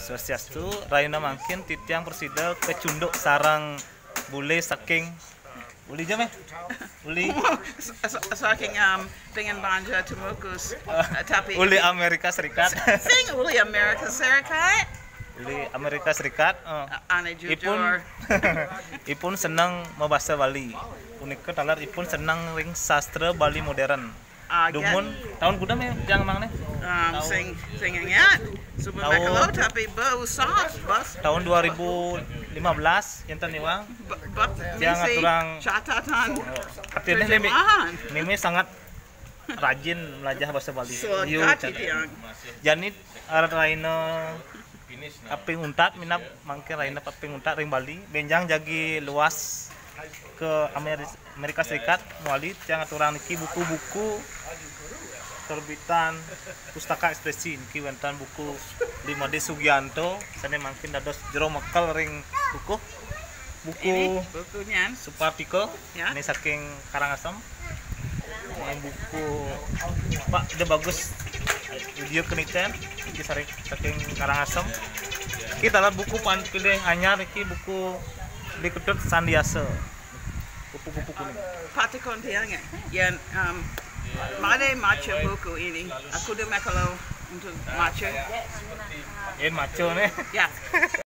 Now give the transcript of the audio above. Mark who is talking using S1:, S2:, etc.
S1: Swastiastu, Raina mangkin titiang persida kecunduk sarang bule saking uli jam uli
S2: saking dengan banja Temukus tapi
S1: uli Amerika Serikat
S2: sing uli Amerika Serikat
S1: uli Amerika Serikat
S2: ane jujur
S1: ipun senang membahasa Bali unik talar ipun senang ring sastra Bali modern dumun tahun kuda me yang mang nih
S2: sing ingat Super Mekalo tapi beusat bos
S1: tahun 2015 yang taniwang yang aturang
S2: catatan
S1: artinya ini sangat rajin belajar bahasa Bali jadi Raina aping untat minap mangke Raina aping untat ring Bali benjang jagi luas ke Amerika Serikat melalui yang aturang niki buku-buku terbitan pustaka ekspresi niki wonten buku 5D Sugianto sane mangkin dados jero mekel ring
S2: bukunya
S1: Supartiko
S2: ya?
S1: Ini saking Karangasem ini buku Pak udah bagus video keniten iki saking Karangasem kita lah buku pilih anyar iki buku dikutut Sandiasa kupu-kupu kuning
S2: patikon tiangnya yang made macho buku ini aku udah kalau untuk macho
S1: macho nih
S2: ya